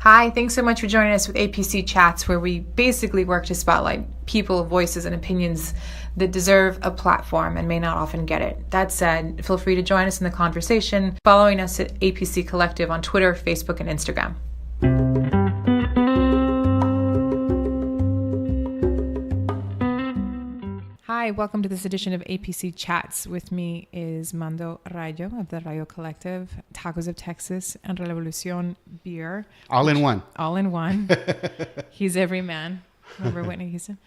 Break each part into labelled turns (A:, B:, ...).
A: Hi, thanks so much for joining us with APC Chats, where we basically work to spotlight people, voices, and opinions that deserve a platform and may not often get it. That said, feel free to join us in the conversation, following us at APC Collective on Twitter, Facebook, and Instagram. Hi, welcome to this edition of APC Chats. With me is Mando Rayo of the Rayo Collective, Tacos of Texas, and Revolucion Beer.
B: All in one.
A: All in one. He's every man. Remember Whitney Houston?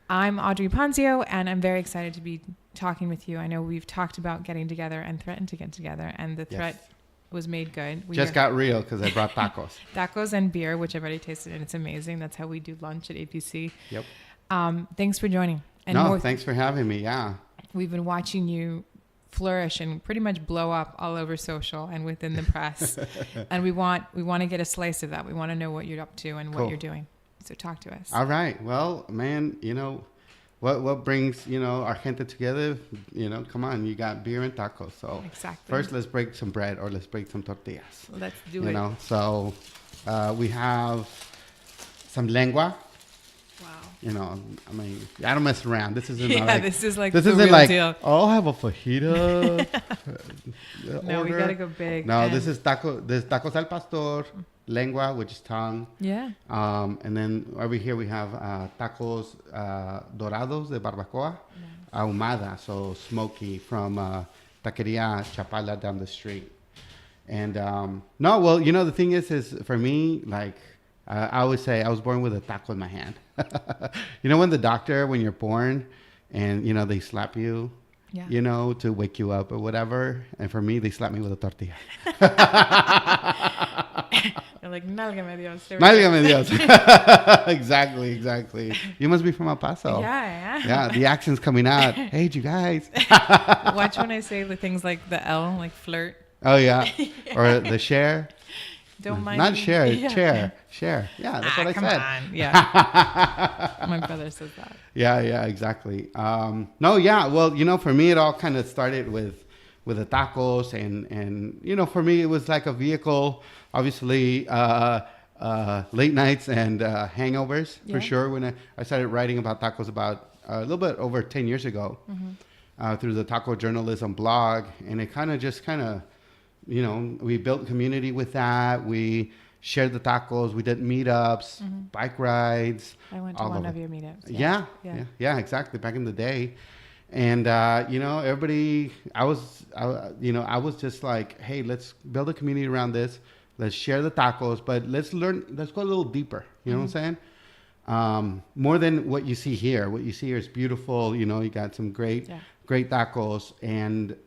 A: I'm Audrey Ponzio, and I'm very excited to be talking with you. I know we've talked about getting together and threatened to get together, and the threat was made good. We
B: just got real because I brought tacos.
A: Tacos and beer, which I've already tasted, and it's amazing. That's how we do lunch at APC.
B: Yep.
A: Thanks for joining.
B: And thanks for having me. Yeah.
A: We've been watching you flourish and pretty much blow up all over social and within the press. And we want to get a slice of that. We want to know what you're up to and what you're doing. So talk to us.
B: All right. Well, man, what brings, our gente together, come on, you got beer and tacos. So
A: exactly.
B: First let's break some bread or let's break some tortillas.
A: Let's do it.
B: So we have some lengua.
A: Wow.
B: I don't mess around. This isn't
A: this is like
B: this
A: the
B: isn't
A: real
B: like
A: deal.
B: I'll have a fajita.
A: No, we gotta go big.
B: No, this is tacos al pastor, lengua, which is tongue.
A: Yeah.
B: And then over here we have tacos dorados de barbacoa, ahumada, so smoky from Taqueria Chapala down the street. And the thing is for me, like. I always say I was born with a taco in my hand. When the doctor, when you're born and, they slap you, to wake you up or whatever. And for me, they slap me with a tortilla.
A: They're like, nálgame Dios.
B: Nálgame Dios. Exactly. You must be from El Paso. Yeah, the accent's coming out. Hey, you guys.
A: Watch when I say the things like the L, like flirt.
B: Oh, yeah. Or the share.
A: Don't mind.
B: Not share, share. Yeah, that's what I
A: come
B: said.
A: On. Yeah. My brother says that.
B: Yeah, exactly. Well, for me, it all kind of started with the tacos and for me, it was like a vehicle, obviously, late nights and hangovers for sure. When I started writing about tacos about a little bit over 10 years ago through the Taco Journalism blog. And it kind of we built community with that. We shared the tacos. We did meetups, bike rides.
A: I went to one of your meetups.
B: Yeah, exactly. Back in the day. And, everybody, I was just like, hey, let's build a community around this. Let's share the tacos, but let's go a little deeper. You know what I'm saying? More than what you see here. What you see here is beautiful. You got some great tacos and,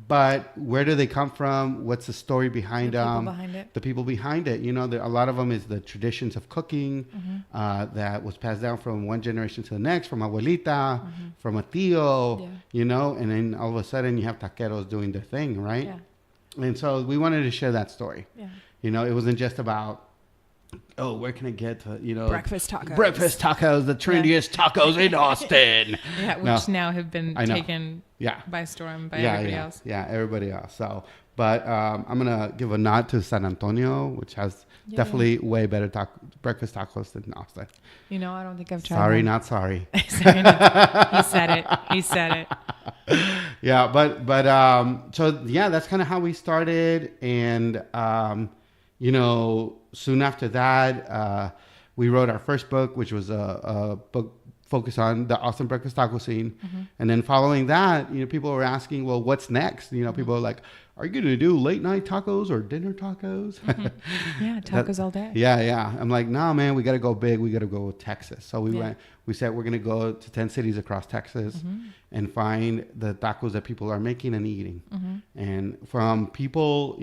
B: but where do they come from? What's the story behind them? The people behind it. A lot of them is the traditions of cooking that was passed down from one generation to the next, from abuelita, from a tío, and then all of a sudden you have taqueros doing their thing, right? Yeah. And so we wanted to share that story. Yeah. It wasn't just about, where can I get to,
A: breakfast tacos.
B: Breakfast tacos, the trendiest tacos in Austin.
A: Which now have been taken by storm by everybody else.
B: Yeah, everybody else. So, but I'm going to give a nod to San Antonio, which has definitely way better breakfast tacos than Austin.
A: I don't think I've tried
B: Sorry,
A: them.
B: not sorry.
A: He said it.
B: Yeah, but that's kind of how we started. And, soon after that, we wrote our first book, which was a book focused on the Austin breakfast taco scene. And then following that, people were asking, well, what's next? People are like, are you going to do late night tacos or dinner tacos?
A: Yeah, tacos all day.
B: Yeah. I'm like, no, man, we got to go big. We got to go with Texas. So we said we're going to go to 10 cities across Texas and find the tacos that people are making and eating. And from people,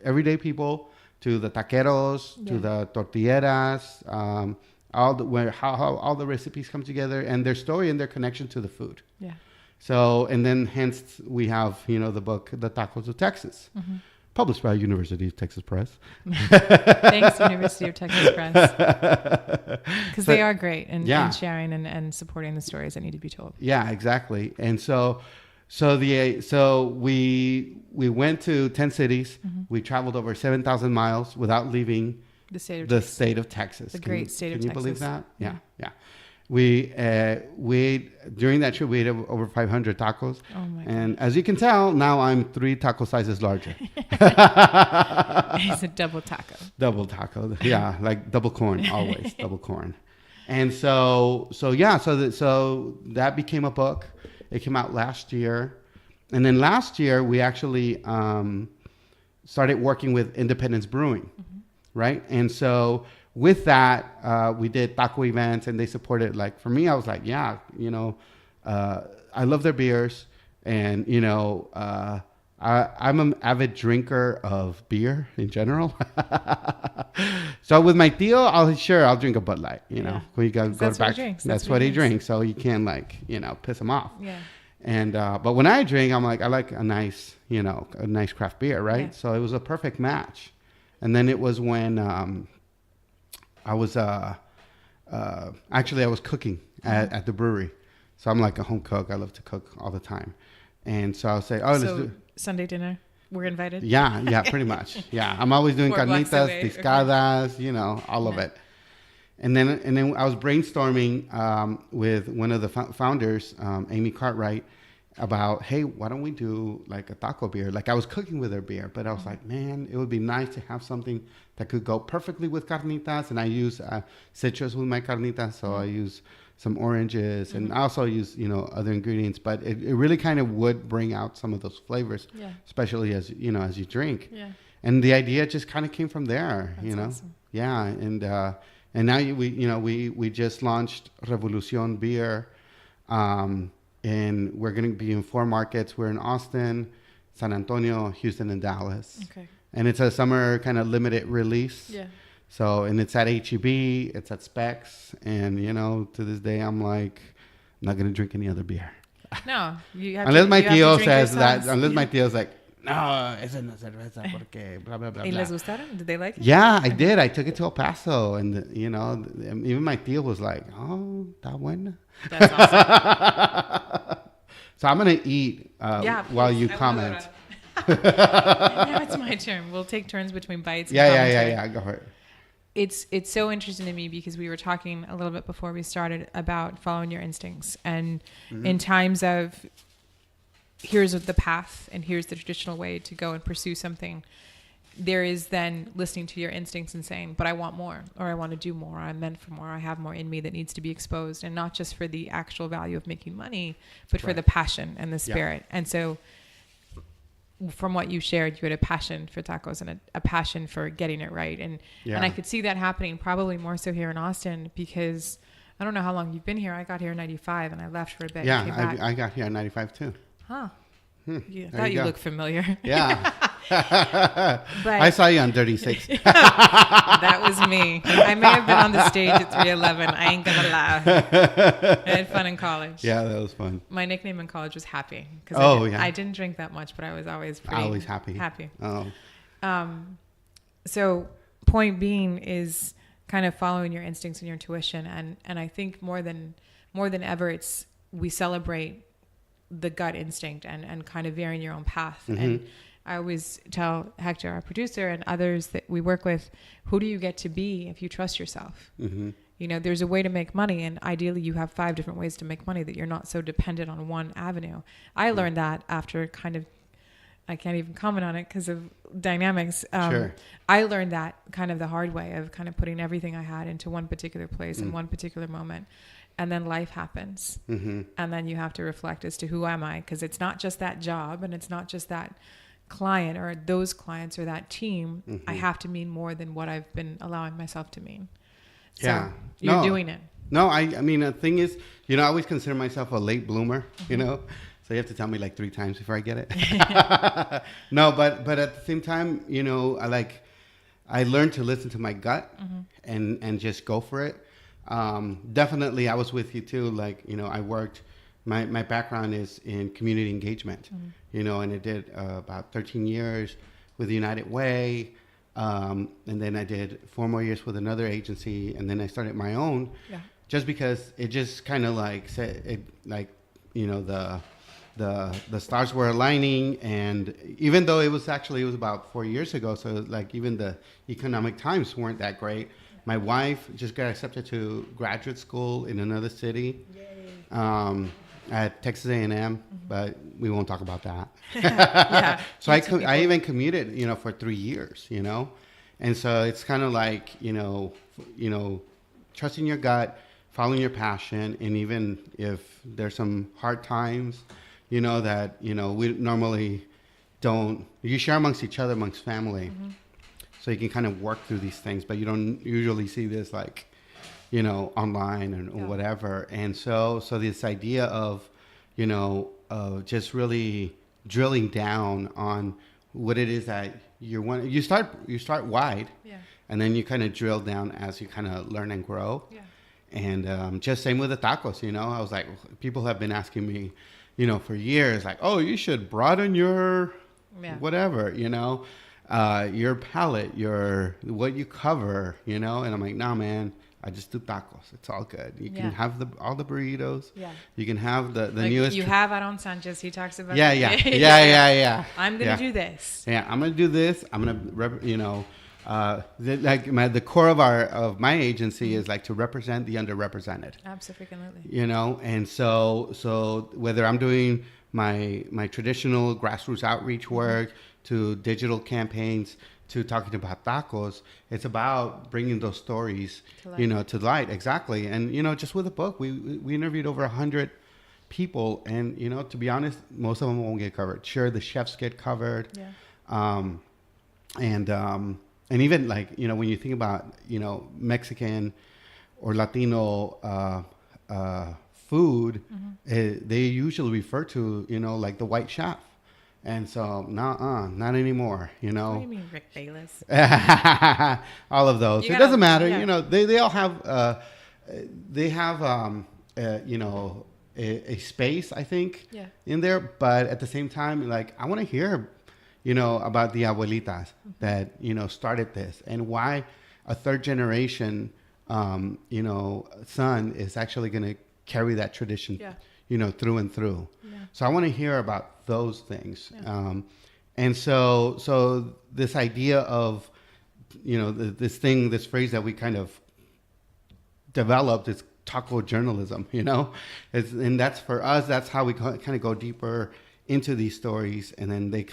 B: everyday people, to the taqueros, to the tortilleras, how all the recipes come together and their story and their connection to the food. Yeah. So, and then hence we have, the book, The Tacos of Texas, published by University of Texas Press.
A: Thanks, University of Texas Press. Because they are great in sharing and supporting the stories that need to be told.
B: Yeah, exactly. And so we went to 10 cities. We traveled over 7,000 miles without leaving the state of Texas.
A: The great state of
B: Texas. Can you believe that? Yeah. We during that trip we ate over 500 tacos.
A: Oh my!
B: And as you can tell, now I'm 3 taco sizes larger.
A: It's a double taco.
B: Double taco, yeah, like double corn, always double corn. And so that became a book. It came out last year, and then last year we actually started working with Independence Brewing, right? And so with that, we did taco events, and they supported. Like for me, I was like, yeah, I love their beers, and I'm an avid drinker of beer in general. So with my tío, I'll drink a Bud Light. When you go back, that's what he drinks. So you can't piss him off.
A: Yeah.
B: And but when I drink, I'm like, I like a nice craft beer, right? Yeah. So it was a perfect match. And then it was when I was cooking at the brewery. So I'm like a home cook. I love to cook all the time. And so I'll say, let's do
A: Sunday dinner. We're invited.
B: Yeah, pretty much. Yeah, I'm always doing carnitas, discadas, all of it. And then I was brainstorming with one of the founders, Amy Cartwright, about, hey, why don't we do like a taco beer? Like I was cooking with her beer, but I was like, man, it would be nice to have something that could go perfectly with carnitas. And I use citrus with my carnitas, so I use some oranges, and I also use other ingredients, but it really kind of would bring out some of those flavors, especially as you drink. Yeah. And the idea just kind of came from there.
A: That's awesome.
B: Yeah, and now we just launched Revolucion beer, and we're going to be in 4 markets. We're in Austin, San Antonio, Houston, and Dallas. Okay. And it's a summer kind of limited release. Yeah. So, and it's at H-E-B, it's at Specs, and to this day, I'm like, I'm not going to drink any other beer.
A: No, you have
B: unless my tío says that, unless my tío's like, no, esa no cerveza porque blah, blah, blah,
A: blah. ¿Les gustaron? Did they like it?
B: Yeah, I did. I took it to El Paso, and, even my tío was like, oh, está buena.
A: That's awesome.
B: So I'm going to eat while you comment.
A: Now it's my turn. We'll take turns between bites.
B: Yeah. Go for it.
A: It's so interesting to me because we were talking a little bit before we started about following your instincts, and in times of here's the path and here's the traditional way to go and pursue something, there is then listening to your instincts and saying, but I want more, or I want to do more, or I'm meant for more, I have more in me that needs to be exposed, and not just for the actual value of making money, but for the passion and the spirit. Yeah. And so from what you shared, you had a passion for tacos and a passion for getting it right. And I could see that happening probably more so here in Austin, because I don't know how long you've been here. I got here in 95 and I left for a bit.
B: Yeah, I got here in 95 too.
A: Huh. I thought you looked familiar.
B: Yeah. But I saw you on 36.
A: That was me. I may have been on the stage at 311. I ain't gonna lie. I had fun in college.
B: Yeah, that was fun.
A: My nickname in college was Happy. I didn't drink that much, but I was always
B: happy.
A: Happy.
B: Oh.
A: So point being is kind of following your instincts and your intuition, and I think more than ever, we celebrate the gut instinct and kind of veering your own path. And I always tell Hector, our producer, and others that we work with, who do you get to be if you trust yourself? There's a way to make money, and ideally you have 5 different ways to make money that you're not so dependent on one avenue. I learned that after I can't even comment on it because of dynamics.
B: Sure.
A: I learned that kind of the hard way of kind of putting everything I had into one particular place in one particular moment. And then life happens. And then you have to reflect as to who am I? Because it's not just that job, and it's not just that client or those clients or that team. I have to mean more than what I've been allowing myself to mean. So you're doing it.
B: No, I mean, the thing is, I always consider myself a late bloomer, so you have to tell me like 3 times before I get it. No, but at the same time, I learned to listen to my gut and just go for it. Definitely, I was with you too. I worked, my background is in community engagement, and I did about 13 years with United Way. And then I did 4 more years with another agency, and then I started my own just because it just kind of said it, the stars were aligning, and even though it was about 4 years ago, so like even the economic times weren't that great. My wife just got accepted to graduate school in another city, at Texas A&M, but we won't talk about that.
A: Yeah.
B: So I even commuted, for 3 years, and so it's kind of like trusting your gut, following your passion, and even if there's some hard times, that we normally don't. You share amongst each other, amongst family, so you can kind of work through these things, but you don't usually see this like online or whatever. And so this idea of just really drilling down on what it is that you start wide, and then you kind of drill down as you kind of learn and grow. And just same with the tacos, I was like, people have been asking me, for years, like, oh, you should broaden your whatever, your palate, what you cover, and I'm like, nah, man, I just do tacos. It's all good. You can have all the burritos. Yeah. You can have the like newest.
A: You have Aaron Sanchez. He talks about.
B: Yeah.
A: I'm gonna do this.
B: Yeah, I'm gonna do this. I'm gonna, the core of my agency is like to represent the underrepresented.
A: Absolutely.
B: And so whether I'm doing my traditional grassroots outreach work to digital campaigns, to talking about tacos, it's about bringing those stories, to light. Exactly. And, just with a book, we interviewed over 100 people, and, to be honest, most of them won't get covered. Sure, the chefs get covered. Yeah. And even like, when you think about, Mexican or Latino, food, they usually refer to, like the white chef. And so, not anymore,
A: What do you mean, Rick Bayless?
B: All of those. It doesn't matter. Yeah. They all have, a space, I think, in there. But at the same time, like, I want to hear, about the abuelitas that, started this, and why a third generation, son is actually going to carry that tradition, through and through. Yeah. So I want to hear about those things. Yeah. And so this idea of, this phrase that we kind of developed is taco journalism, and that's for us, that's how we kind of go deeper into these stories, and then they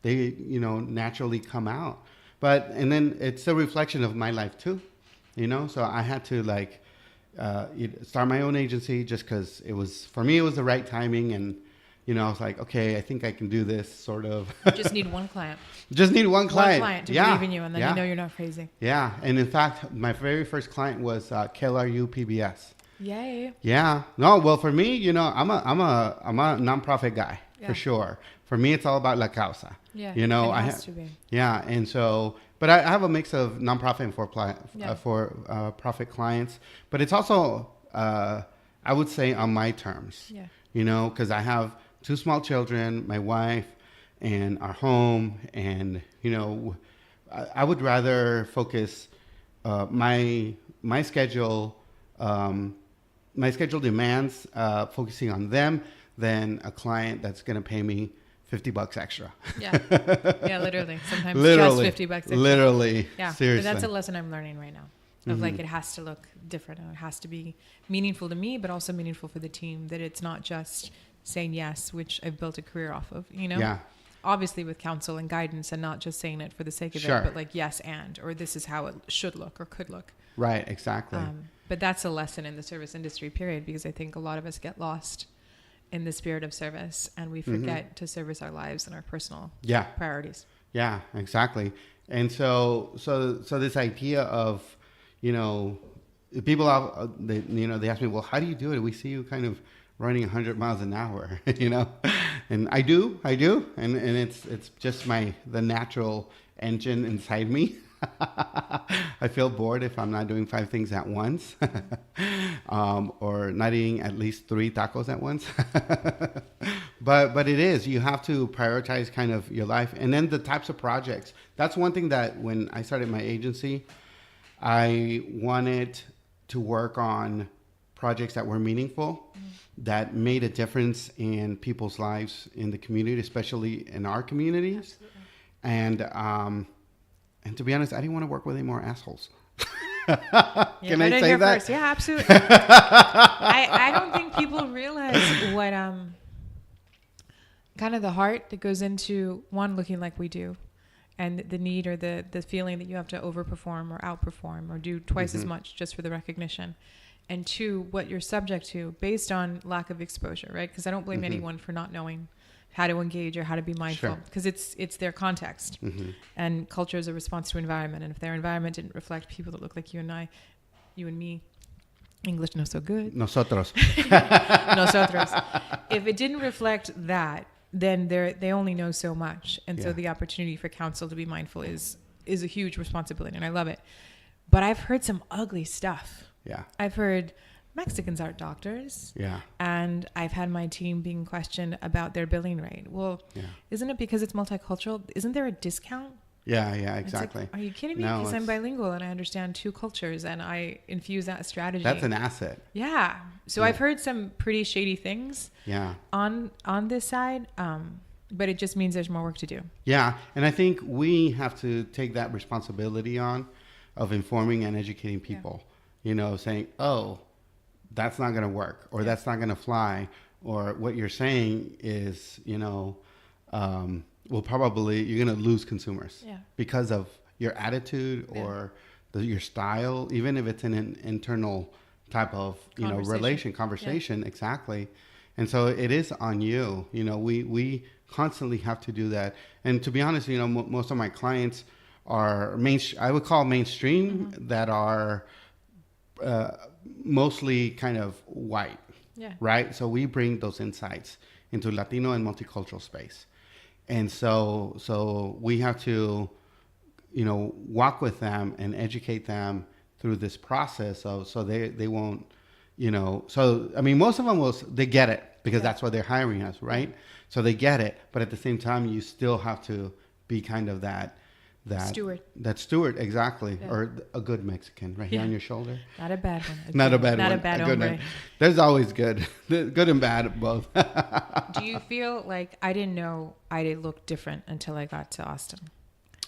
B: naturally come out. And then it's a reflection of my life too, so I had to like, start my own agency just because for me, it was the right timing. And, I was like, okay, I think I can do this sort of.
A: Just need one client.
B: Just need one client.
A: One client to believe in you, and then you're not crazy.
B: Yeah. And in fact, my very first client was KLRU PBS.
A: Yay.
B: Yeah. No, well, for me, I'm a nonprofit guy, for sure. For me, it's all about la causa.
A: Yeah. It has to be.
B: Yeah. And so, but I have a mix of nonprofit and for profit clients, but it's also, I would say, on my terms. Yeah. Because I have 2 small children, my wife, and our home, and I would rather focus my schedule. My schedule demands focusing on them than a client that's going to pay me $50 extra.
A: Yeah, literally. Sometimes just $50 extra.
B: Literally.
A: Yeah,
B: seriously.
A: But that's a lesson I'm learning right now. Of like, it has to look different. It has to be meaningful to me, but also meaningful for the team. That it's not just saying yes, which I've built a career off of. Yeah. Obviously with counsel and guidance, and not just saying it for the sake of it, but like yes or this is how it should look or could look.
B: Right. Exactly.
A: But that's a lesson in the service industry, period, because I think a lot of us get lost in the spirit of service, and we forget to service our lives and our personal priorities. Yeah,
B: exactly. And so this idea of, people they ask me, well, how do you do it? We see you kind of running 100 miles an hour, and I do. And it's just the natural engine inside me. I feel bored if I'm not doing 5 things at once, or not eating at least 3 tacos at once. But it is, you have to prioritize kind of your life, and then the types of projects. That's one thing that when I started my agency, I wanted to work on projects that were meaningful, that made a difference in people's lives in the community, especially in our communities. Absolutely. And to be honest, I didn't want to work with any more assholes. Can I say that?
A: First. Yeah, absolutely. I don't think people realize what kind of the heart that goes into one looking like we do, and the need or the feeling that you have to overperform or outperform or do twice as much just for the recognition. And two, what you're subject to based on lack of exposure, right? Because I don't blame anyone for not knowing how to engage or how to be mindful, because it's their context. And culture is a response to environment. And if their environment didn't reflect people that look like you and me, English not so good.
B: Nosotros.
A: Nosotros. If it didn't reflect that, then they only know so much. And so the opportunity for council to be mindful is a huge responsibility, and I love it. But I've heard some ugly stuff.
B: Yeah.
A: I've heard Mexicans aren't doctors.
B: Yeah.
A: And I've had my team being questioned about their billing rate. Well, isn't it because it's multicultural? Isn't there a discount?
B: Yeah, exactly.
A: Like, are you kidding me?
B: No,
A: because I'm bilingual and I understand two cultures and I infuse that strategy.
B: That's an asset.
A: Yeah. So I've heard some pretty shady things on this side, but it just means there's more work to do.
B: Yeah, and I think we have to take that responsibility on of informing and educating people. You know, saying, oh, that's not going to work, or that's not going to fly, or what you're saying is, you know, well, probably you're going to lose consumers because of your attitude or your style, even if it's in an internal type of, you know, conversation. Exactly. And so it is on you. You know, we constantly have to do that. And to be honest, you know, most of my clients are I would call mainstream that are mostly kind of white, right? So we bring those insights into Latino and multicultural space. And so we have to, you know, walk with them and educate them through this process so they won't, you know, so, I mean, most of them they get it because that's why they're hiring us, right? So they get it, but at the same time, you still have to be kind of that steward, exactly. Or a good Mexican right here on your shoulder.
A: Not a bad one.
B: Not a bad one.
A: Not a bad hombre.
B: There's always good and bad both.
A: Do you feel like I didn't know I did look different until I got to Austin?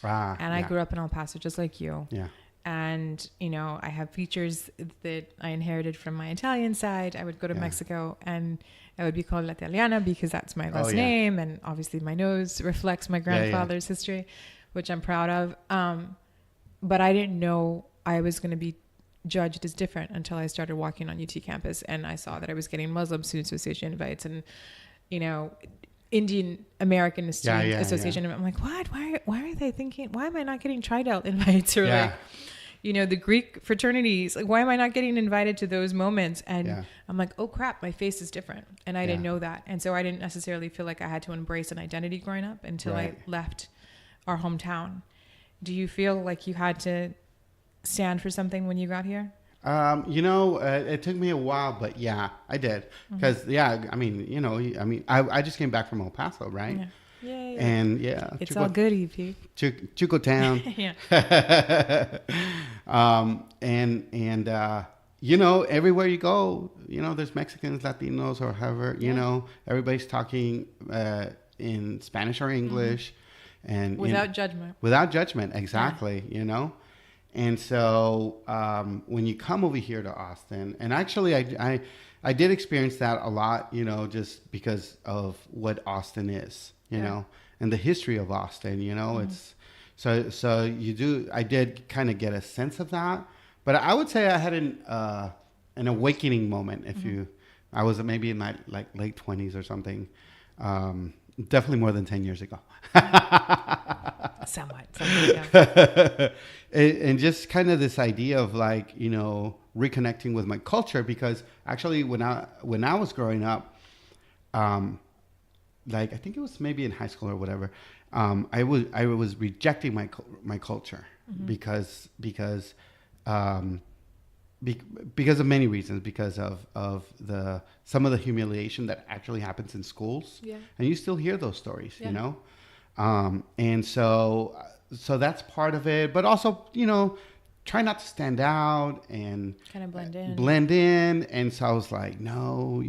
A: And I grew up in El Paso just like you.
B: Yeah.
A: And, you know, I have features that I inherited from my Italian side. I would go to Mexico and I would be called La Italiana because that's my last name. And obviously my nose reflects my grandfather's history, which I'm proud of. But I didn't know I was going to be judged as different until I started walking on UT campus. And I saw that I was getting Muslim Student Association invites and, you know, Indian American Student Association. And I'm like, what? Why are they thinking? Why am I not getting Tri-Delt invites? Or like, you know, the Greek fraternities, like, why am I not getting invited to those moments? And I'm like, oh crap, my face is different. And I didn't know that. And so I didn't necessarily feel like I had to embrace an identity growing up until I left our hometown. Do you feel like you had to stand for something when you got here?
B: You know, it took me a while, but yeah, I did. Because, I mean, you know, I just came back from El Paso, right?
A: Yeah.
B: And
A: it's all good, EP.
B: Chico Town. You know, everywhere you go, you know, there's Mexicans, Latinos, or however, you know, everybody's talking in Spanish or English. And
A: without judgment.
B: Without judgment, exactly, you know. And so when you come over here to Austin, and actually I did experience that a lot, you know, just because of what Austin is, you know, and the history of Austin, you know, it's so I did kind of get a sense of that, but I would say I had an awakening moment. I was maybe in my like late 20s or something, definitely more than 10 years ago.
A: Somewhat, yeah.
B: And just kind of this idea of like, you know, reconnecting with my culture, because actually when I was growing up, like I think it was maybe in high school or whatever, I was rejecting my culture because of many reasons, because of some of the humiliation that actually happens in schools, and you still hear those stories, you know, and so that's part of it, but also, you know, try not to stand out and
A: kind of blend
B: in. And so I was like, no,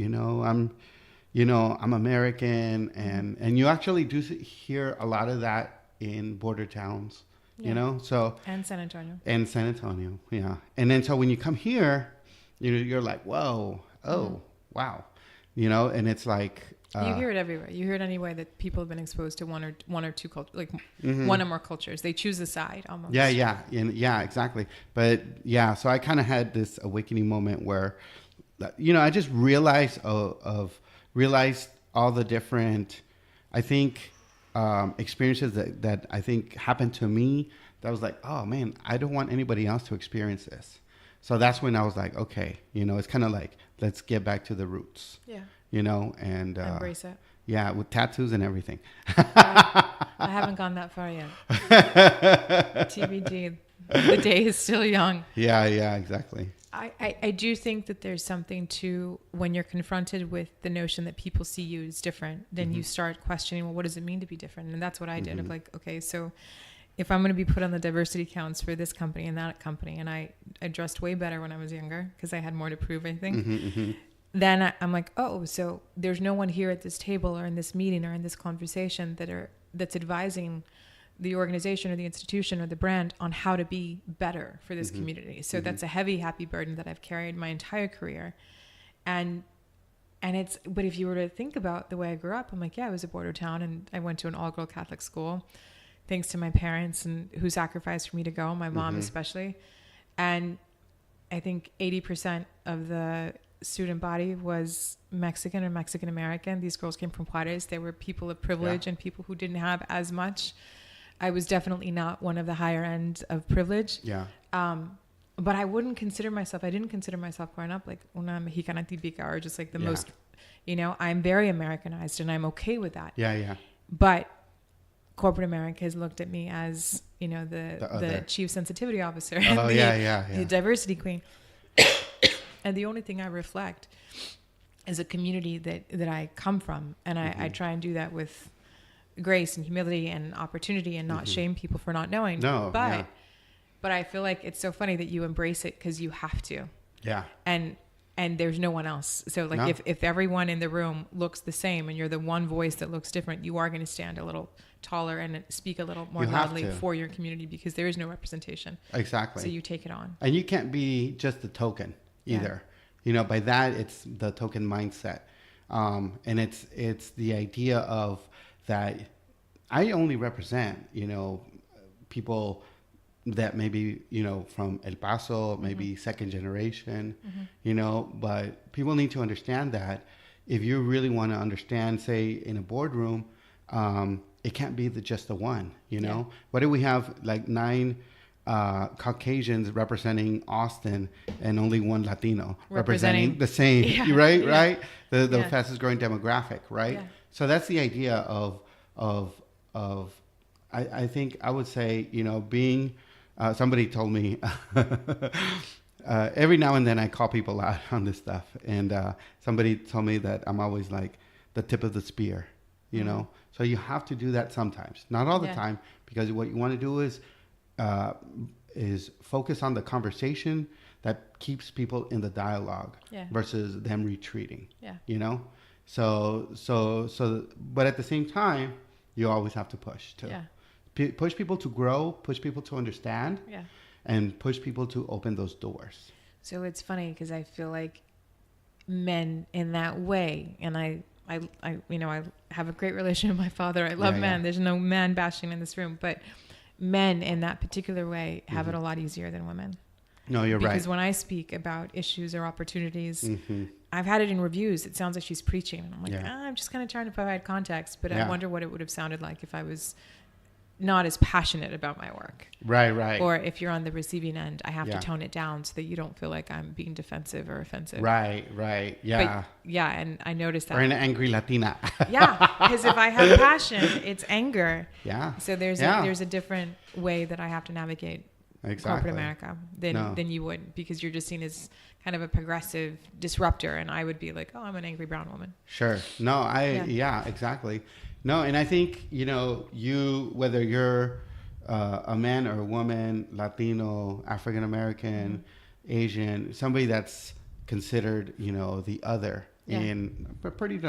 B: I'm American, and you actually do hear a lot of that in border towns, so.
A: And San Antonio.
B: Yeah. And then so when you come here, you're like, whoa, wow, and it's like.
A: You hear it everywhere. You hear it anyway that people have been exposed to one or two cultures, like one or more cultures. They choose a side almost.
B: Yeah, exactly. But yeah, so I kind of had this awakening moment where, I just realized realized all the different, I think, experiences that I think happened to me. That was like, oh man, I don't want anybody else to experience this. So that's when I was like, okay, it's kind of like, let's get back to the roots.
A: Yeah.
B: And
A: embrace it.
B: Yeah, with tattoos and everything.
A: I haven't gone that far yet. TBD. The day is still young.
B: Yeah, exactly.
A: I do think that there's something to when you're confronted with the notion that people see you as different, then you start questioning, well, what does it mean to be different? And that's what I did. Of like, okay, so if I'm going to be put on the diversity counts for this company and that company, and I dressed way better when I was younger because I had more to prove, I think. Then I'm like, oh, so there's no one here at this table or in this meeting or in this conversation that's advising the organization or the institution or the brand on how to be better for this community. So that's a heavy, happy burden that I've carried my entire career. And but if you were to think about the way I grew up, I'm like, yeah, I was a border town and I went to an all-girl Catholic school, thanks to my parents and who sacrificed for me to go, my mom especially. And I think 80% of the student body was Mexican or Mexican American. These girls came from Juarez. They were people of privilege and people who didn't have as much. I was definitely not one of the higher end of privilege.
B: Yeah.
A: But I didn't consider myself growing up like una mexicana típica or just like the most, I'm very Americanized and I'm okay with that.
B: Yeah.
A: But corporate America has looked at me as, the chief sensitivity officer.
B: Oh,
A: the diversity queen. And the only thing I reflect is a community that I come from. And I try and do that with grace and humility and opportunity and not shame people for not knowing.
B: No,
A: but I feel like it's so funny that you embrace it because you have to.
B: Yeah.
A: And there's no one else. So like if everyone in the room looks the same and you're the one voice that looks different, you are going to stand a little taller and speak a little more loudly for your community because there is no representation.
B: Exactly.
A: So you take it on.
B: And you can't be just the token either. By that it's the token mindset. And it's the idea of that I only represent, people that maybe, from El Paso, maybe second generation, but people need to understand that if you really want to understand, say in a boardroom, it can't be just the one, What do we have like 9 Caucasians representing Austin and only one Latino representing the same, right? The fastest growing demographic, right? Yeah. So that's the idea of I think I would say, being, somebody told me, every now and then I call people out on this stuff. And somebody told me that I'm always like the tip of the spear, So you have to do that sometimes, not all the time, because what you want to do is focus on the conversation that keeps people in the dialogue versus them retreating, So, but at the same time, you always have to push too. Push people to grow, push people to understand, and push people to open those doors.
A: So it's funny because I feel like men in that way, and I have a great relationship with my father. I love men. There's no man bashing in this room, but men in that particular way have it a lot easier than women.
B: No, you're right.
A: Because when I speak about issues or opportunities, I've had it in reviews. It sounds like she's preaching. And I'm like, I'm just kind of trying to provide context, but I wonder what it would have sounded like if I was not as passionate about my work.
B: Right.
A: Or if you're on the receiving end, I have to tone it down so that you don't feel like I'm being defensive or offensive.
B: Right. Yeah.
A: But, and I noticed that.
B: Or an angry Latina.
A: Because if I have passion, it's anger.
B: Yeah.
A: So there's a different way that I have to navigate corporate America than you would, because you're just seen as kind of a progressive disruptor, and I would be like, oh, I'm an angry brown woman.
B: Sure. No, exactly. No, and I think, whether you're a man or a woman, Latino, African American, Asian, somebody that's considered, the other in a pretty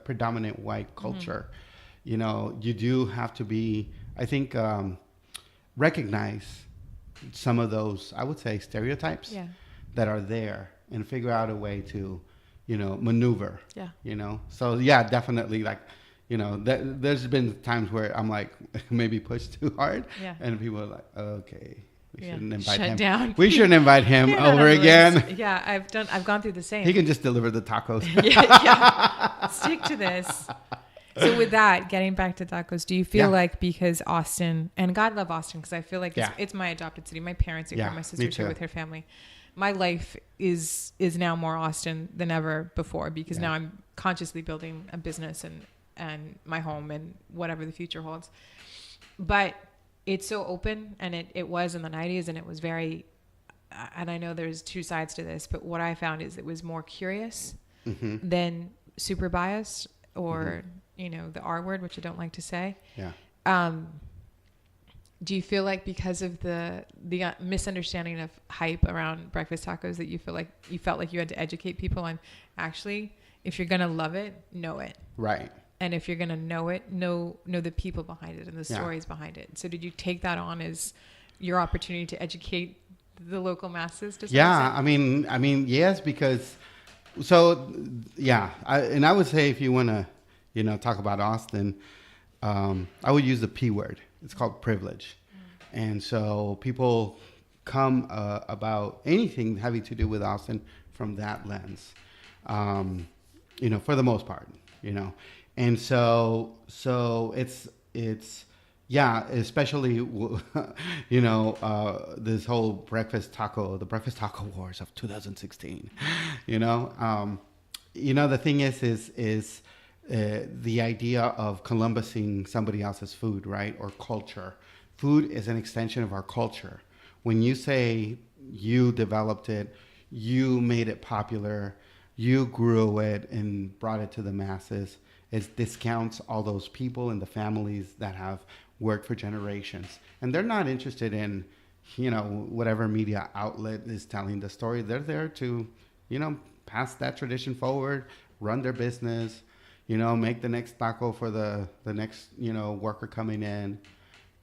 B: predominant white culture. You do have to be, I think, recognize some of those, I would say, stereotypes that are there and figure out a way to, maneuver. So yeah, definitely, like, there's been times where I'm like, maybe pushed too hard, and people are like, okay, we shouldn't invite him.
A: Down.
B: We shouldn't invite him over again.
A: Yeah, I've gone through the same.
B: He can just deliver the tacos.
A: Stick to this. So with that, getting back to tacos, do you feel like because Austin, and God love Austin, because I feel like it's my adopted city. My parents are here, my sister's here with her family. My life is now more Austin than ever before, because now I'm consciously building a business and my home and whatever the future holds. But it's so open, and it was in the 90s, and it was very, and I know there's two sides to this, but what I found is it was more curious than super biased, or the R word, which I don't like to say. Do you feel like because of the misunderstanding of hype around breakfast tacos that you felt like you had to educate people on, actually, if you're going to love it, know it.
B: Right.
A: And if you're going to know it, know the people behind it and the stories behind it. So did you take that on as your opportunity to educate the local masses?
B: I mean, yes, because I would say, if you want to, talk about Austin, I would use the P word. It's called privilege. And so people come about anything having to do with Austin from that lens, for the most part, And so it's especially, this whole the breakfast taco wars of 2016, the thing is the idea of Columbusing somebody else's food, right? Or culture. Food is an extension of our culture. When you say you developed it, you made it popular, you grew it and brought it to the masses, it discounts all those people and the families that have worked for generations. And they're not interested in, whatever media outlet is telling the story. They're there to, pass that tradition forward, run their business, make the next taco for the next, worker coming in.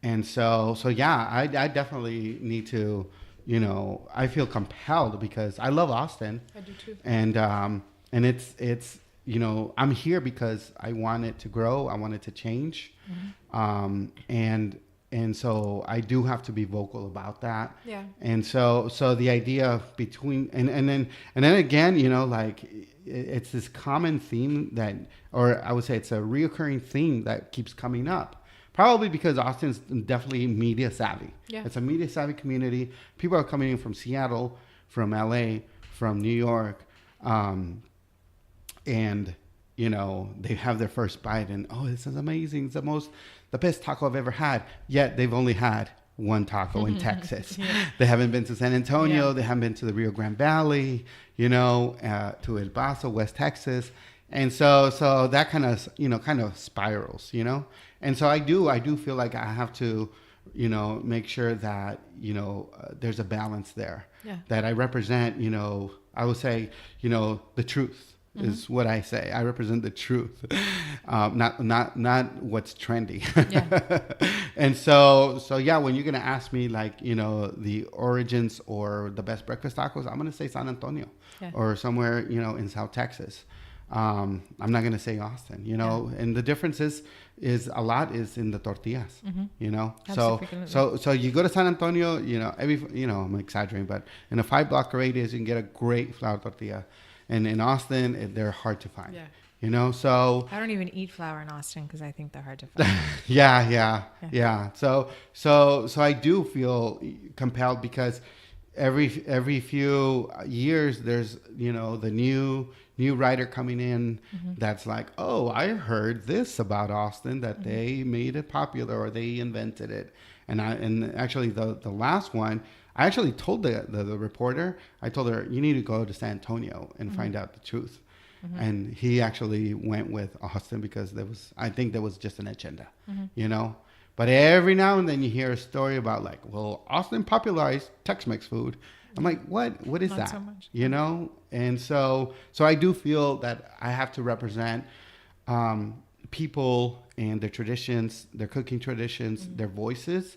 B: And so I definitely need to, I feel compelled because I love Austin.
A: I do too.
B: And it's, I'm here because I want it to grow. I want it to change. And so I do have to be vocal about that. Yeah. And so the idea between, and then again, like it's this common theme that, or I would say it's a reoccurring theme that keeps coming up. Probably because Austin's definitely media savvy. Yeah. It's a media savvy community. People are coming in from Seattle, from LA, from New York, and they have their first bite and, oh, this is amazing. It's the best taco I've ever had. Yet they've only had one taco in Texas. They haven't been to San Antonio. They haven't been to the Rio Grande Valley, to El Paso, West Texas. And so that kind of spirals, And so I do feel like I have to, make sure that, there's a balance there. Yeah. That I represent, I would say, the truth. Is what I say. I represent the truth, not what's trendy. Yeah. And so when you're gonna ask me like the origins or the best breakfast tacos, I'm gonna say San Antonio or somewhere in South Texas. I'm not gonna say Austin. And the difference is a lot is in the tortillas. So you go to San Antonio, I'm exaggerating, but in a 5-block radius you can get a great flour tortilla. And in Austin, they're hard to find. Yeah. So
A: I don't even eat flour in Austin because I think they're hard to find.
B: Yeah. So I do feel compelled because every few years there's the new writer coming in that's like, oh, I heard this about Austin that they made it popular or they invented it, and actually the last one. I actually told the reporter, I told her, you need to go to San Antonio and find out the truth. And he actually went with Austin because I think there was just an agenda, But every now and then you hear a story about like, well, Austin popularized Tex-Mex food. I'm like, what is
A: Not
B: that?
A: so much.
B: You know? And so I do feel that I have to represent people and their traditions, their cooking traditions, their voices,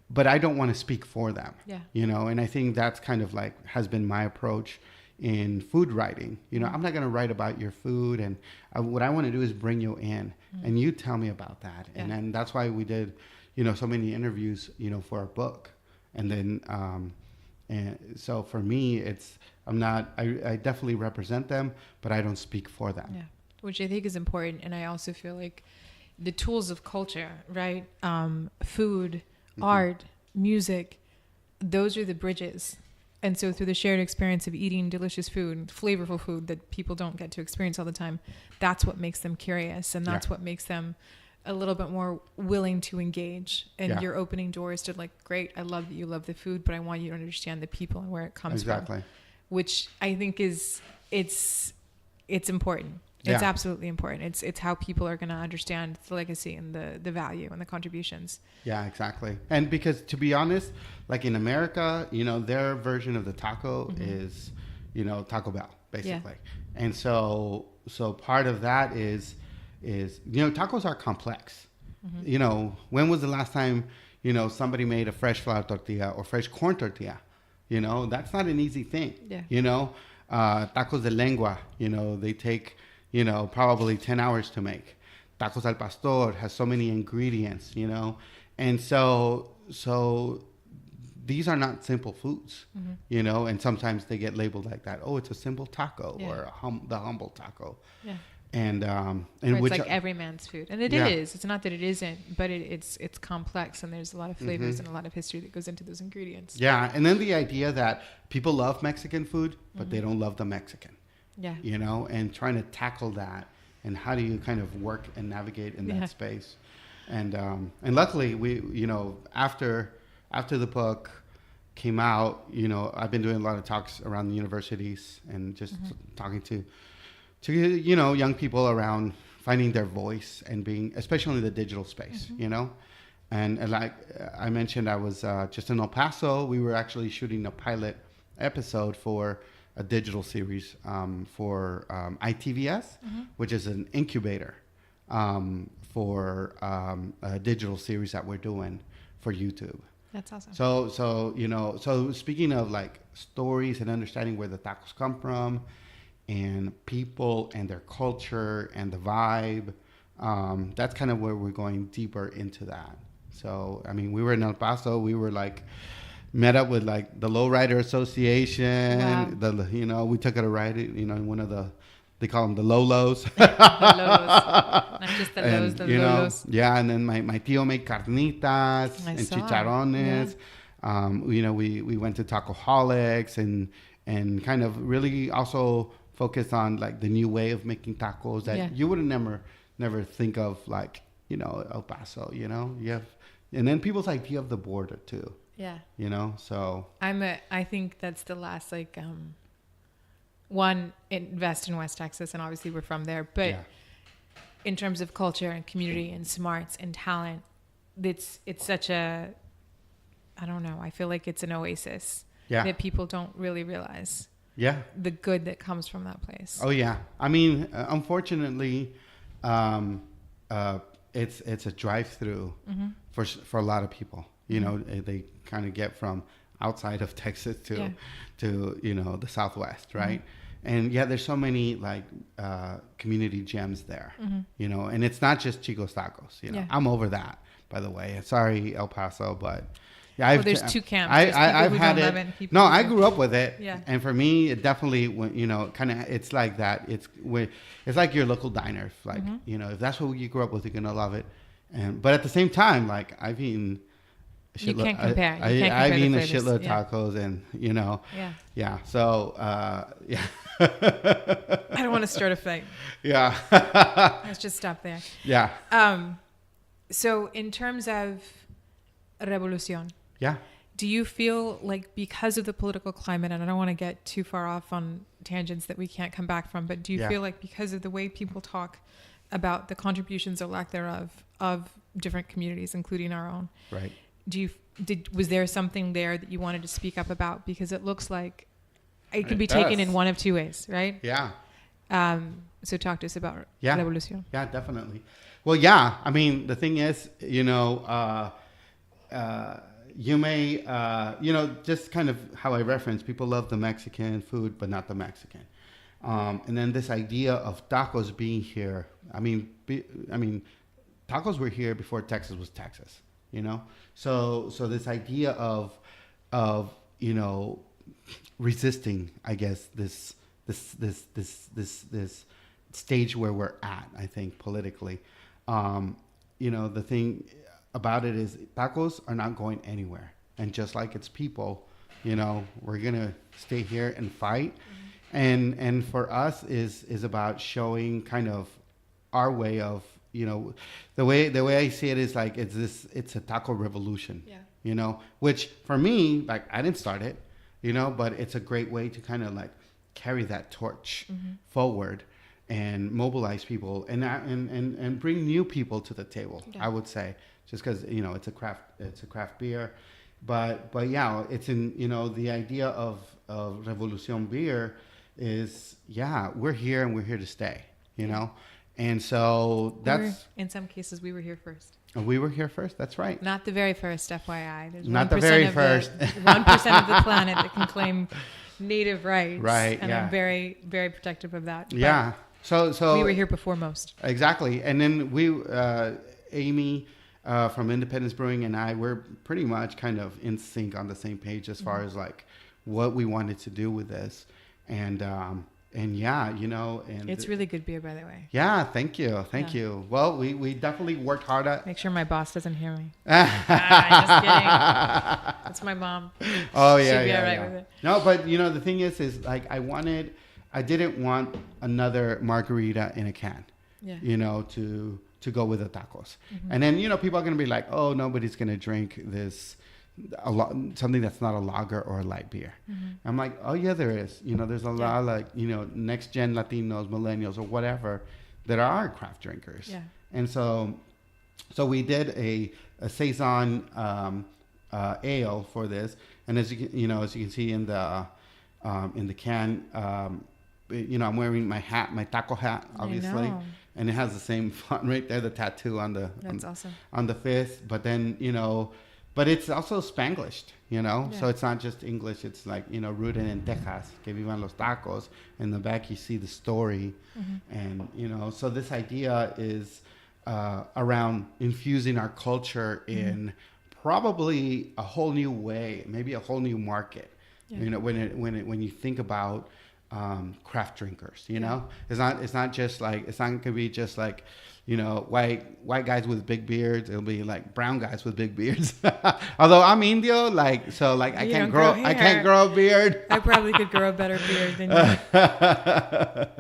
B: but I don't want to speak for them.
A: Yeah.
B: You know, and I think that's kind of like has been my approach in food writing. You know, I'm not going to write about your food, and what I want to do is bring you in and you tell me about that.
A: Yeah.
B: And then that's why we did, you know, so many interviews, you know, for our book. And then and so for me, it's I definitely represent them, but I don't speak for them.
A: Yeah, which I think is important. And I also feel like the tools of culture, right? Food, art, music, those are the bridges. And so through the shared experience of eating delicious food, flavorful food that people don't get to experience all the time, that's what makes them curious. And that's what makes them a little bit more willing to engage. And you're opening doors to like, great, I love that you love the food, but I want you to understand the people and where it comes from. Which I think is, it's important. It's absolutely important. It's how people are going to understand the legacy and the value and the contributions. Yeah,
B: exactly. And because to be honest, like in America, you know, their version of the taco is, you know, Taco Bell, basically. Yeah. And so part of that is, you know, tacos are complex. You know, when was the last time, you know, somebody made a fresh flour tortilla or fresh corn tortilla? You know, that's not an easy thing.
A: Yeah.
B: You know, tacos de lengua, you know, they take, you know, probably 10 hours to make. Tacos al pastor has so many ingredients, you know. And so these are not simple foods, you know, and sometimes they get labeled like that. Oh, it's a simple taco or the humble taco. Yeah. And
A: it's which like every man's food. And it is. It's not that it isn't, but it's complex, and there's a lot of flavors and a lot of history that goes into those ingredients.
B: Yeah. And then the idea that people love Mexican food, but they don't love the Mexican. Yeah. You know, and trying to tackle that, and how do you kind of work and navigate in that space. And luckily we, you know, after the book came out, you know, I've been doing a lot of talks around the universities and just talking to you know, young people around finding their voice and being, especially in the digital space, you know. And like I mentioned, I was just in El Paso. We were actually shooting a pilot episode for a digital series for ITVS, which is an incubator for a digital series that we're doing for YouTube.
A: That's awesome.
B: So you know, so speaking of like stories and understanding where the tacos come from, and people and their culture and the vibe, that's kind of where we're going deeper into that. So I mean, we were in El Paso. We were like met up with like the Lowrider Association. Wow. You know, we took it a ride, you know, in one of the, they call them the Lolos.
A: The Lolos. Not just the Lolos, the Lolos.
B: Yeah, and then my tío made carnitas and chicharrones. Yeah. You know, we went to Tacoholics and kind of really also focused on like the new way of making tacos that you would never think of, like, you know, El Paso, you know. You have, and then people's idea of the border too. Yeah. You know, so
A: I think that's the last, like, one, invest in West Texas, and obviously we're from there, but in terms of culture and community and smarts and talent, it's such a, I don't know, I feel like it's an oasis that people don't really realize. Yeah. The good that comes from that place.
B: Oh yeah. I mean, unfortunately, it's a drive-through for a lot of people. You know, they kind of get from outside of Texas to you know, the Southwest, right? And there's so many like community gems there. You know, and it's not just Chico's Tacos. You know, I'm over that, by the way. Sorry, El Paso, but
A: yeah, there's two camps.
B: I've had it. No, I grew up with it. Yeah. And for me, it definitely, you know, kind of, it's like that. It's like your local diner. Like, you know, if that's what you grew up with, you're gonna love it. But at the same time, like, I've eaten.
A: You can't compare.
B: I've eaten a shitload of tacos, and you know. Yeah. So yeah.
A: I don't want to start a fight.
B: Yeah.
A: Let's just stop there.
B: Yeah.
A: So in terms of Revolucion. Yeah. Do you feel like, because of the political climate, and I don't want to get too far off on tangents that we can't come back from, but do you feel like because of the way people talk about the contributions or lack thereof of different communities, including our own.
B: Right.
A: Was there something there that you wanted to speak up about? Because it looks like it could be
B: It
A: taken
B: does.
A: in one of two ways, right?
B: Yeah.
A: So talk to us about
B: Yeah.
A: Revolución.
B: Yeah, definitely. Well, yeah. I mean, the thing is, you may, just kind of how I reference, people love the Mexican food, but not the Mexican. And then this idea of tacos being here. I mean, tacos were here before Texas was Texas, So this idea of, resisting, I guess, this stage where we're at, I think, politically. The thing about it is tacos are not going anywhere. And just like it's people, we're going to stay here and fight. Mm-hmm. And for us is about showing kind of our way of, the way I see it is like, it's a taco revolution, which for me, like I didn't start it, but it's a great way to kind of like carry that torch mm-hmm. forward and mobilize people and bring new people to the table. Yeah. I would say, just because it's a craft beer, but yeah, it's in the idea of Revolución beer is we're here and we're here to stay, and so that's
A: in some cases we were here first.
B: We were here first. That's right.
A: Not the very first, FYI. There's
B: not the very first.
A: 1% of the planet that can claim native rights.
B: Right.
A: And I'm very, very protective of that. But
B: yeah. So
A: we were here before most.
B: Exactly. And then Amy from Independence Brewing and I were pretty much kind of in sync on the same page as far as like what we wanted to do with this. And yeah, and
A: it's really good beer, by the way.
B: Yeah, thank you. Well, we definitely worked hard at.
A: Make sure my boss doesn't hear me. Just kidding. That's my mom.
B: Oh yeah,
A: she'd be all right with it.
B: No, but the thing is like I didn't want another margarita in a can. Yeah. To go with the tacos, mm-hmm. and then people are gonna be like, oh, nobody's gonna drink this. Something that's not a lager or a light beer. Mm-hmm. I'm like, oh yeah, there is. There's a lot of like, next gen Latinos, millennials, or whatever that are craft drinkers. Yeah. And so we did a saison ale for this, and as you can see in the can, I'm wearing my hat, my taco hat, obviously, and it has the same font right there, the tattoo on the
A: awesome.
B: On the fist, but then But it's also Spanglished, Yeah. So it's not just English. It's like, rooted in Texas, que vivan los tacos. In the back, you see the story. Mm-hmm. And, so this idea is around infusing our culture in probably a whole new way, maybe a whole new market. Yeah. When you think about craft drinkers, it's not just like, it's not going to be just like, white guys with big beards. It'll be like brown guys with big beards. Although I'm Indio, I can't grow a beard.
A: I probably could grow a better beard than you.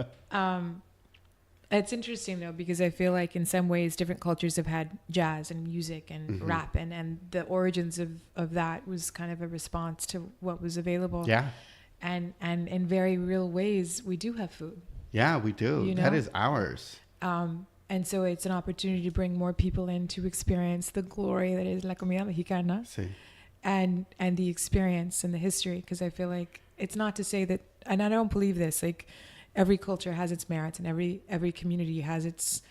A: It's interesting though, because I feel like in some ways different cultures have had jazz and music and mm-hmm. rap and the origins of that was kind of a response to what was available.
B: Yeah.
A: And in very real ways, we do have food.
B: Yeah, we do. That is ours.
A: And so it's an opportunity to bring more people in to experience the glory that is La Comida Mexicana. Sí. And the experience and the history. Because I feel like it's not to say that, and I don't believe this, like every culture has its merits and every community has its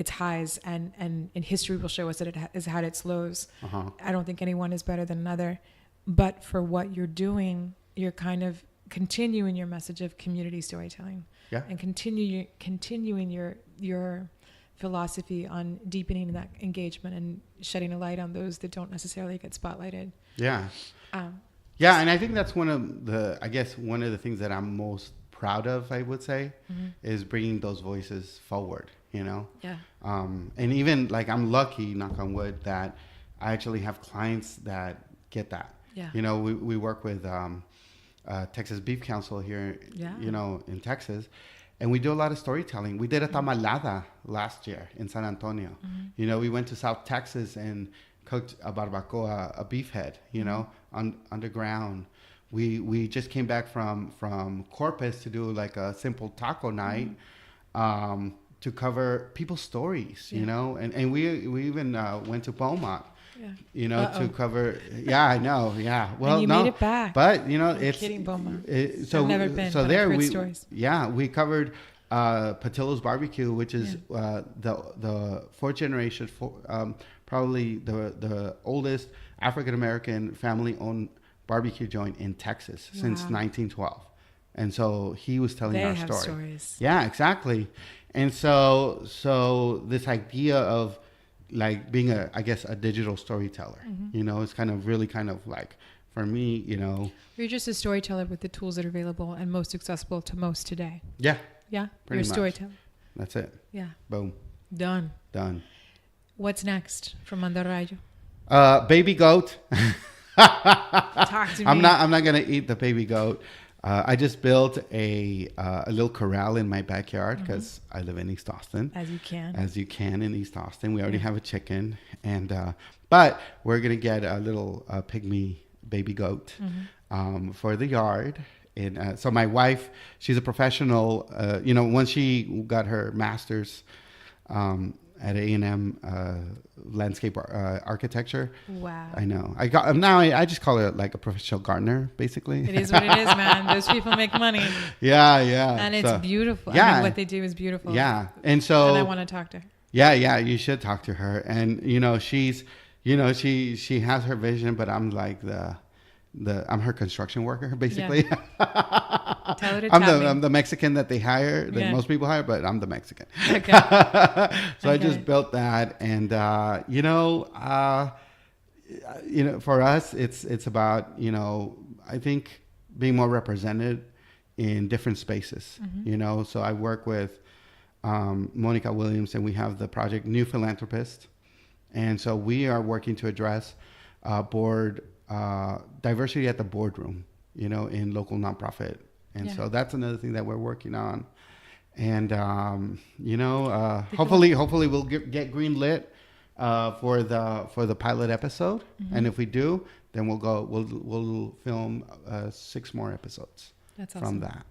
A: highs and history will show us that it has had its lows. Uh-huh. I don't think anyone is better than another. But for what you're doing, you're kind of continuing your message of community storytelling. Yeah. And continuing your philosophy on deepening that engagement and shedding a light on those that don't necessarily get spotlighted.
B: Yeah. Yeah, and I think that's one of the things that I'm most proud of, I would say, mm-hmm. is bringing those voices forward, Yeah. And even like I'm lucky, knock on wood, that I actually have clients that get that. Yeah. We work with Texas Beef Council here, in Texas. And we do a lot of storytelling. We did a tamalada last year in San Antonio. Mm-hmm. We went to South Texas and cooked a barbacoa, a beef head, underground. We just came back from Corpus to do like a simple taco night, to cover people's stories, you know, and we even went to Beaumont.
C: Yeah.
B: You know, to cover. Yeah, I know. Yeah. Well,
C: and you made it back.
B: But you know,
C: I'm kidding, Beaumont.
B: So
C: I've never been.
B: So
C: but
B: there
C: I've heard
B: we.
C: stories.
B: Yeah, we covered Patillo's Barbecue, which is the fourth generation, probably the oldest African American family owned barbecue joint in Texas since 1912. And so he was telling our story.
C: Stories.
B: Yeah, exactly. And so this idea of like being I guess a digital storyteller, you know, it's really kind of like, for me, you know.
C: You're just a storyteller with the tools that are available and most accessible to most today.
B: Yeah.
C: Yeah.
B: You're
C: a storyteller.
B: That's it.
C: Yeah.
B: Boom.
C: Done.
B: What's
C: next from Mando Rayo?
B: Baby goat.
C: Talk to me.
B: I'm not gonna eat the baby goat. I just built a little corral in my backyard because I live in East Austin.
C: As you can
B: in East Austin. We already have a chicken, and but we're gonna get a little pygmy baby goat for the yard. And so my wife, she's a professional. You know, once she got her master's at A&M landscape architecture.
C: Wow.
B: I know. I just call her like a professional gardener, basically.
C: It is what it is, man. Those people make money.
B: Yeah.
C: And it's beautiful.
B: Yeah.
C: I mean, what they do is beautiful.
B: Yeah.
C: And I want to talk to her.
B: Yeah, you should talk to her. And you know, she has her vision, but I'm like I'm her construction worker, basically.
C: Yeah. Tell her to
B: I'm the Mexican that they hire, that most people hire, but I'm the Mexican.
C: Okay.
B: So I just built that, and you know, for us, it's about, you know, I think being more represented in different spaces. You know, so I work with Monica Williams, and we have the project New Philanthropist, and so we are working to address diversity at the boardroom, you know, in local nonprofit. And so that's another thing that we're working on. And, you know, hopefully we'll get green lit for the pilot episode. And if we do, then we'll film 6 more episodes.
C: That's awesome.
B: From that.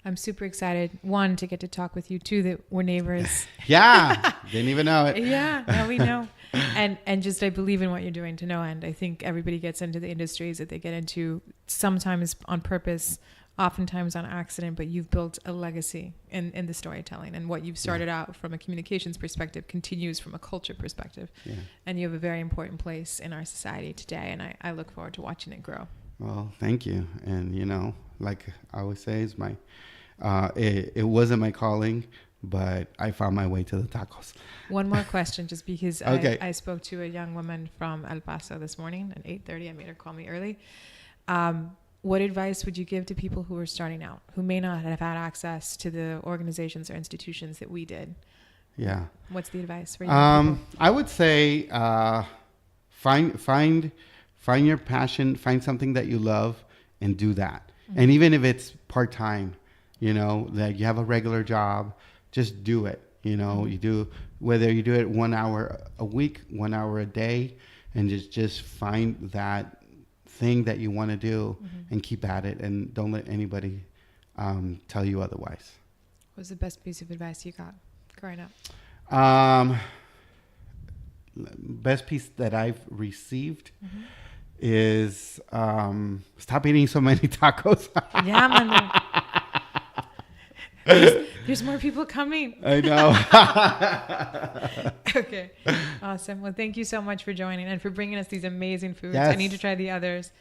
C: I'm super excited. 1, to get to talk with you. 2, that we're neighbors.
B: Yeah. Didn't even know it.
C: Yeah. Now we know. And just, I believe in what you're doing to no end. I think everybody gets into the industries that they get into, sometimes on purpose, oftentimes on accident, but you've built a legacy in the storytelling, and what you've started out from a communications perspective continues from a culture perspective. Yeah. And you have a very important place in our society today, and I look forward to watching it grow. Well,
B: thank you. And, you know, like I always say, it's it wasn't my calling, but I found my way to the tacos.
C: One more question, just because
B: okay.
C: I spoke to a young woman from El Paso this morning at 8:30. I made her call me early. What advice would you give to people who are starting out, who may not have had access to the organizations or institutions that we did?
B: Yeah.
C: What's the advice for you? I
B: would say find your passion, find something that you love, and do that. Mm-hmm. And even if it's part-time, you know, that you have a regular job, just do it. You know, whether you do it 1 hour a week, 1 hour a day, and just find that thing that you want to do and keep at it, and don't let anybody tell you otherwise.
C: What was the best piece of advice you got growing up?
B: Best piece that I've received is stop eating so many tacos.
C: Yeah, man. There's more people coming.
B: I know.
C: Okay. Awesome. Well, thank you so much for joining and for bringing us these amazing foods.
B: Yes.
C: I need to try the others.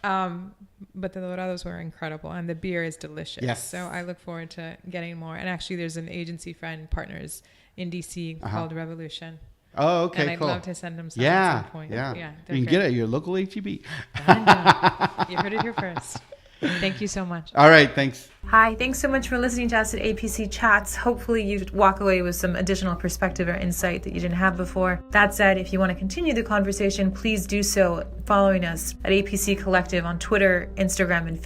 C: But the dorados were incredible, and the beer is delicious.
B: Yes.
C: So I look forward to getting more. And actually, there's an agency friend partners in DC called Revolution.
B: Oh, okay,
C: and I'd love to send them some at some point.
B: Yeah.
C: You
B: can get it at your local HEB.
C: You heard it here first. Thank you so much.
B: All right, thanks.
A: Hi, thanks so much for listening to us at APC Chats. Hopefully you walk away with some additional perspective or insight that you didn't have before. That said, if you want to continue the conversation, please do so following us at APC Collective on Twitter, Instagram, and Facebook.